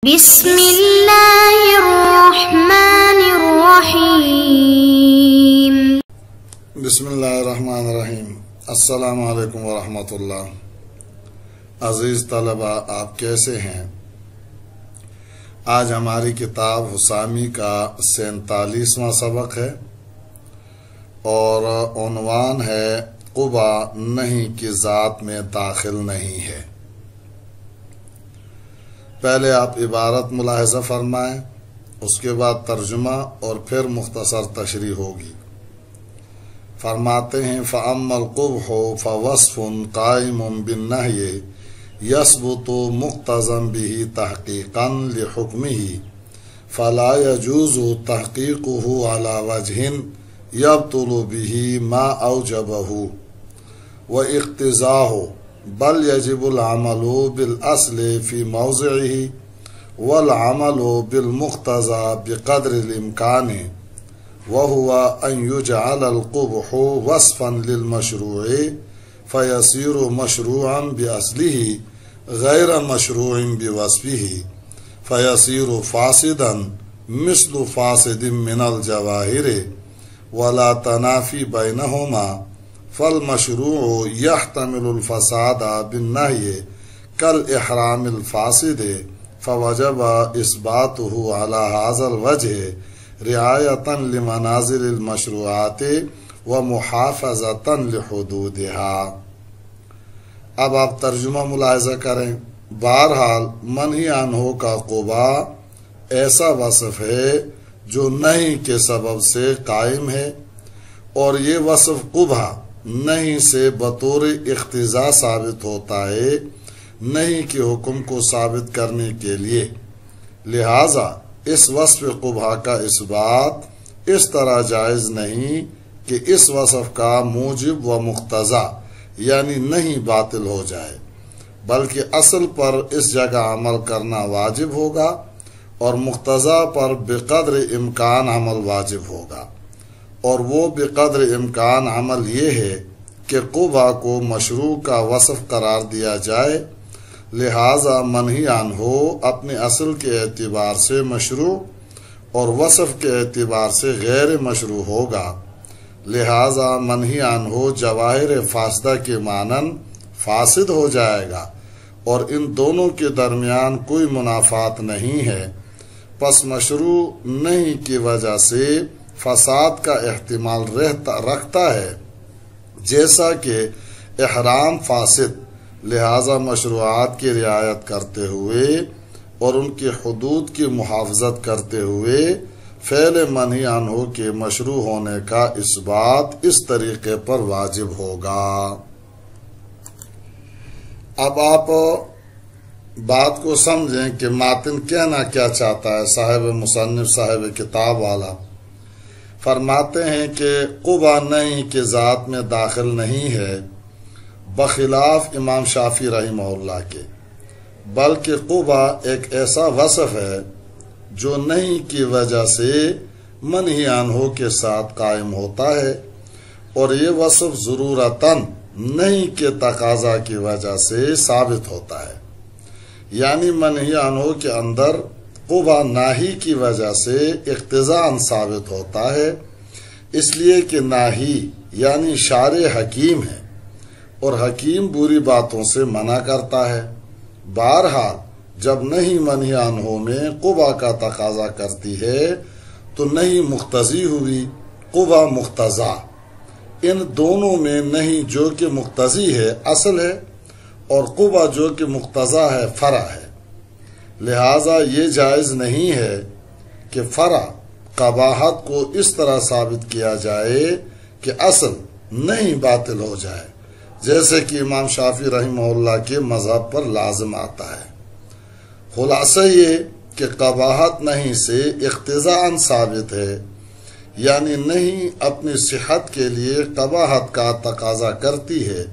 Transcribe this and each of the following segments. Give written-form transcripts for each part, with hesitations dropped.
بسم اللہ الرحمن الرحیم۔ بسم اللہ الرحمن الرحیم۔ السلام علیکم ورحمۃ اللہ۔ عزیز طلبہ، آپ کیسے ہیں؟ آج ہماری کتاب حسامی کا 47واں سبق ہے اور عنوان ہے قبا نہیں کی ذات میں داخل نہیں ہے۔ پہلے آپ عبارت ملاحظہ فرمائیں، اس کے بعد ترجمہ اور پھر مختصر تشریح ہوگی۔ فرماتے ہیں فَأَمَّا الْقُبْحُ فَوَصْفٌ قَائِمٌ بِالنَّهْيِ يَثْبُتُ مُقْتَضًا بِهِ تَحْقِيقًا لِحُكْمِهِ فَلَا يَجُوزُ تَحْقِيقُهُ عَلَى وَجْهٍ يَبْطُلُ بِهِ مَا أَوْجَبَهُ وَاقْتِضَاهُ بل يجب العمل بالأصل في موضعه والعمل بالمقتضى بقدر الإمكان وهو أن يجعل القبح وصفا للمشروع فيصير مشروعا بأصله غير مشروع بوصفه فيصير فاسدا مثل فاسد من الجواهر ولا تنافي بينهما فالمشروع يحتمل الفساد بالنهي كالإحرام الفاسد فوجب إثباته على هذا الوجه رعاية لمنازل المشروعات ومحافظة لحدودها۔ اب آپ ترجمہ ملاحظہ کریں۔ بہرحال منہی عنہ کا قبا ایسا وصف ہے جو نہیں کے سبب سے قائم ہے، اور یہ وصف قبح نہیں سے بطور اقتضاء ثابت ہوتا ہے، نہیں کے حکم کو ثابت کرنے کے لیے۔ لہذا اس وصف قبح کا اثبات اس طرح جائز نہیں کہ اس وصف کا موجب و مقتضا یعنی نہیں باطل ہو جائے، بلکہ اصل پر اس جگہ عمل کرنا واجب ہوگا اور مقتضا پر بقدر امکان عمل واجب ہوگا، اور وہ بقدر امکان عمل یہ ہے کہ قبا کو مشروع کا وصف قرار دیا جائے، لہذا منہی عنہ اپنے اصل کے اعتبار سے مشروع اور وصف کے اعتبار سے غیر مشروع ہوگا۔ لہذا منہی عنہ جواہر فاسدہ کے مانند فاسد ہو جائے گا اور ان دونوں کے درمیان کوئی منافات نہیں ہے، پس مشروع نہیں کی وجہ سے فساد کا احتمال رکھتا ہے جیسا کہ احرام فاسد، لہذا مشروعات کی رعایت کرتے ہوئے اور ان کی حدود کی محافظت کرتے ہوئے فعل منہی عنہ کے مشروع ہونے کا اثبات اس طریقے پر واجب ہوگا۔ اب آپ بات کو سمجھیں کہ ماتن کہنا کیا چاہتا ہے صاحب مصنف صاحب کتاب والا۔ فرماتے ہیں کہ قبا نہیں کے ذات میں داخل نہیں ہے بخلاف امام شافعی رحمہ اللہ کے، بلکہ قبا ایک ایسا وصف ہے جو نہیں کی وجہ سے منہی عنہ کے ساتھ قائم ہوتا ہے، اور یہ وصف ضرورتاً نہیں کے تقاضا کی وجہ سے ثابت ہوتا ہے، یعنی منہی عنہ کے اندر قبا ناہی کی وجہ سے اقتضاءً ثابت ہوتا ہے، اس لیے کہ ناہی یعنی شارع حکیم ہے اور حکیم بری باتوں سے منع کرتا ہے۔ بہرحال جب نہیں منہی عنہ میں قبا کا تقاضا کرتی ہے تو نہیں مقتضی ہوئی، قبا مقتضا، ان دونوں میں نہیں جو کہ مقتضی ہے اصل ہے اور قبا جو کہ مقتضا ہے فرع ہے، لہذا یہ جائز نہیں ہے کہ فرع قباحت کو اس طرح ثابت کیا جائے کہ اصل نہیں باطل ہو جائے، جیسے کہ امام شافعی رحمہ اللہ کے مذہب پر لازم آتا ہے۔ خلاصہ یہ کہ قباحت نہیں سے اقتضاءً ثابت ہے، یعنی نہیں اپنی صحت کے لیے قباحت کا تقاضا کرتی ہے،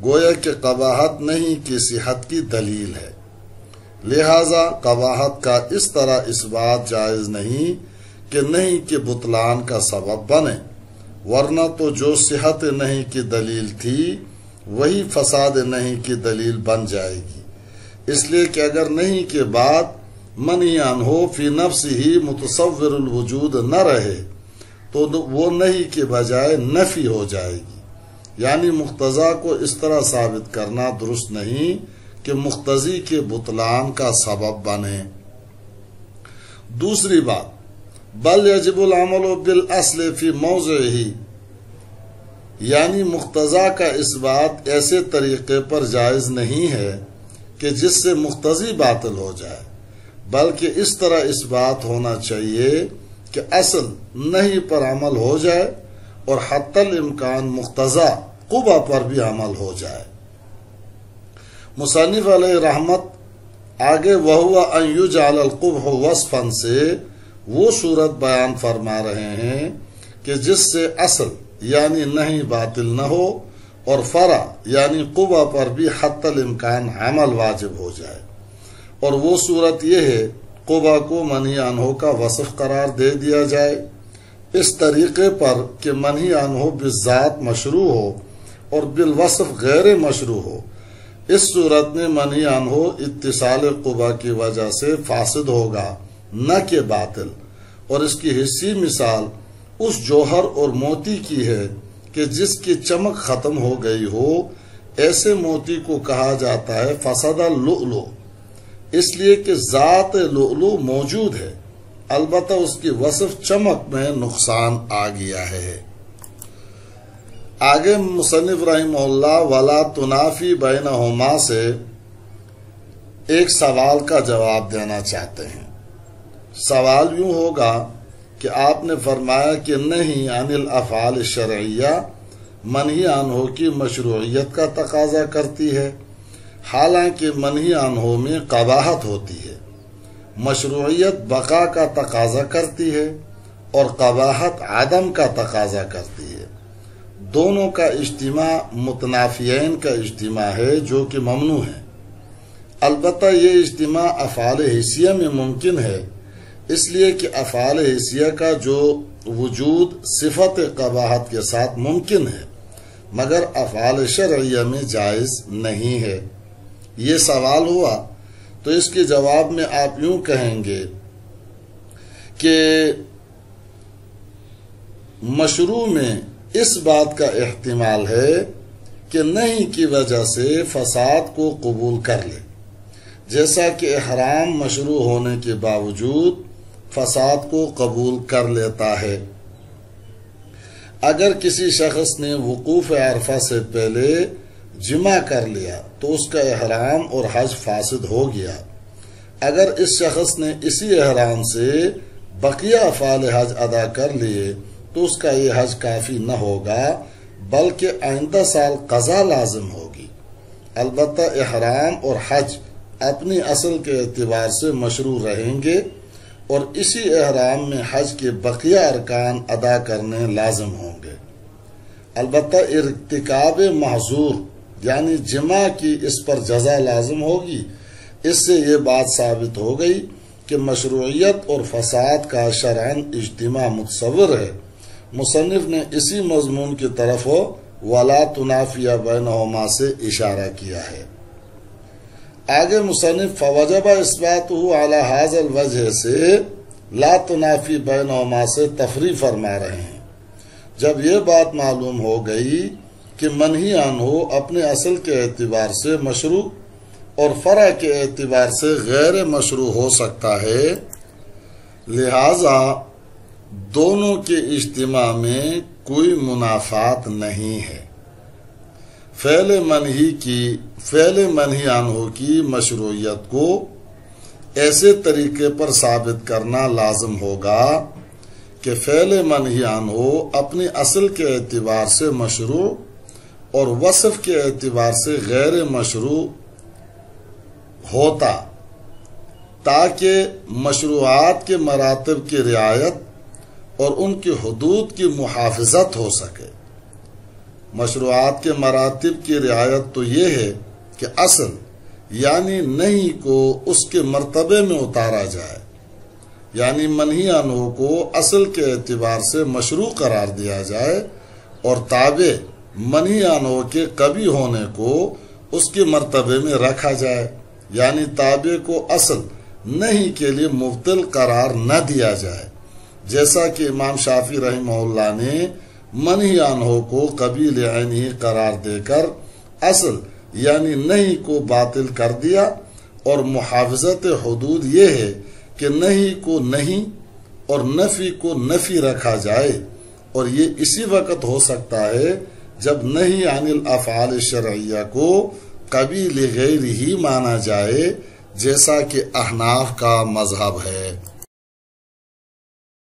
گویا کہ قباحت نہیں کی صحت کی دلیل ہے، لہذا قباحت کا اس طرح اثبات جائز نہیں کہ نہیں کے بطلان کا سبب بنے، ورنہ تو جو صحت نہیں کی دلیل تھی وہی فساد نہیں کی دلیل بن جائے گی، اس لیے کہ اگر نہیں کے بعد منہی عنہ فی نفسہ متصور الوجود نہ رہے تو وہ نہیں کے بجائے نفی ہو جائے گی، یعنی مقتضا کو اس طرح ثابت کرنا درست نہیں کہ مقتضی کے بطلان کا سبب بنے۔ دوسری بات، بل یجب العمل بالاصل فی موضعہ، یعنی مقتضا کا اس بات ایسے طریقے پر جائز نہیں ہے کہ جس سے مقتضی باطل ہو جائے، بلکہ اس طرح اس بات ہونا چاہیے کہ اصل نہیں پر عمل ہو جائے اور حتی الامکان مقتضا قبح پر بھی عمل ہو جائے۔ مصنف علیہ رحمت آگے وَهُوَ أَن يُجْعَلَ الْقُبْحُ وَصْفًا سے وہ صورت بیان فرما رہے ہیں کہ جس سے اصل یعنی نہیں باطل نہ ہو اور فرع یعنی قبح پر بھی حتی الامکان عمل واجب ہو جائے، اور وہ صورت یہ ہے قبح کو منہی عنہ کا وصف قرار دے دیا جائے اس طریقے پر کہ منہی عنہ بالذات مشروع ہو اور بالوصف غیر مشروع ہو۔ اس صورت میں منہی عنہ اتصال قبح کی وجہ سے فاسد ہوگا نہ کہ باطل، اور اس کی حصی مثال اس جوہر اور موتی کی ہے کہ جس کی چمک ختم ہو گئی ہو، ایسے موتی کو کہا جاتا ہے فسد اللؤلؤ، اس لیے کہ ذات لؤلؤ موجود ہے، البتہ اس کی وصف چمک میں نقصان آ گیا ہے۔ آگے مصنف رحمہ اللہ ولا تنافی بینہما سے ایک سوال کا جواب دینا چاہتے ہیں۔ سوال یوں ہوگا کہ آپ نے فرمایا کہ نہیں عن الافعال الشرعیہ منہی عنہ کی مشروعیت کا تقاضا کرتی ہے، حالانکہ منہی عنہ میں قباحت ہوتی ہے۔ مشروعیت بقا کا تقاضا کرتی ہے اور قباحت عدم کا تقاضا کرتی ہے۔ دونوں کا اجتماع متنافیین کا اجتماع ہے جو کہ ممنوع ہے۔ البتہ یہ اجتماع افعال حسیہ میں ممکن ہے، اس لیے کہ افعال حسیہ کا جو وجود صفت قباحت کے ساتھ ممکن ہے مگر افعال شرعیہ میں جائز نہیں ہے۔ یہ سوال ہوا تو اس کے جواب میں آپ یوں کہیں گے کہ مشروع میں اس بات کا احتمال ہے کہ نہیں کی وجہ سے فساد کو قبول کر لے، جیسا کہ احرام مشروع ہونے کے باوجود فساد کو قبول کر لیتا ہے۔ اگر کسی شخص نے وقوف عرفہ سے پہلے جمع کر لیا تو اس کا احرام اور حج فاسد ہو گیا۔ اگر اس شخص نے اسی احرام سے بقیہ افعال حج ادا کر لیے تو اس کا یہ حج کافی نہ ہوگا بلکہ آئندہ سال قضا لازم ہوگی۔ البتہ احرام اور حج اپنی اصل کے اعتبار سے مشروع رہیں گے اور اسی احرام میں حج کے بقیہ ارکان ادا کرنے لازم ہوں گے۔ البتہ ارتکاب محظور یعنی جمع کی اس پر جزا لازم ہوگی۔ اس سے یہ بات ثابت ہو گئی کہ مشروعیت اور فساد کا شرعاً اجتماع متصور ہے۔ مصنف نے اسی مضمون کی طرف ولا تنافی بینہما سے اشارہ کیا ہے۔ آگے مصنف فوجب اثباتہ علی ھذا الوجہ سے لا تنافی بینہما سے تفریع فرما رہے ہیں۔ جب یہ بات معلوم ہو گئی کہ منہی عنہ اپنے اصل کے اعتبار سے مشروع اور فرع کے اعتبار سے غیر مشروع ہو سکتا ہے، لہذا دونوں کے اجتماع میں کوئی منافات نہیں ہے۔ فعل منہی عنہ کی مشروعیت کو ایسے طریقے پر ثابت کرنا لازم ہوگا کہ فعل منہی عنہ اپنی اصل کے اعتبار سے مشروع اور وصف کے اعتبار سے غیر مشروع ہوتا تاکہ مشروعات کے مراتب کی رعایت اور ان کی حدود کی محافظت ہو سکے۔ مشروعات کے مراتب کی رعایت تو یہ ہے کہ اصل یعنی نہیں کو اس کے مرتبے میں اتارا جائے، یعنی منہی عنہ کو اصل کے اعتبار سے مشروع قرار دیا جائے اور تابع منہی عنہ کے قبیح ہونے کو اس کے مرتبے میں رکھا جائے، یعنی تابع کو اصل نہیں کے لیے مبطل قرار نہ دیا جائے، جیسا کہ امام شافعی رحمہ اللہ نے منہی عنہ کو قبیل عینی قرار دے کر اصل یعنی نہیں کو باطل کر دیا، اور محافظت حدود یہ ہے کہ نہیں کو نہیں اور نفی کو نفی رکھا جائے، اور یہ اسی وقت ہو سکتا ہے جب نہیں عن الافعال الشرعیہ کو قبیل غیر ہی مانا جائے، جیسا کہ احناف کا مذہب ہے۔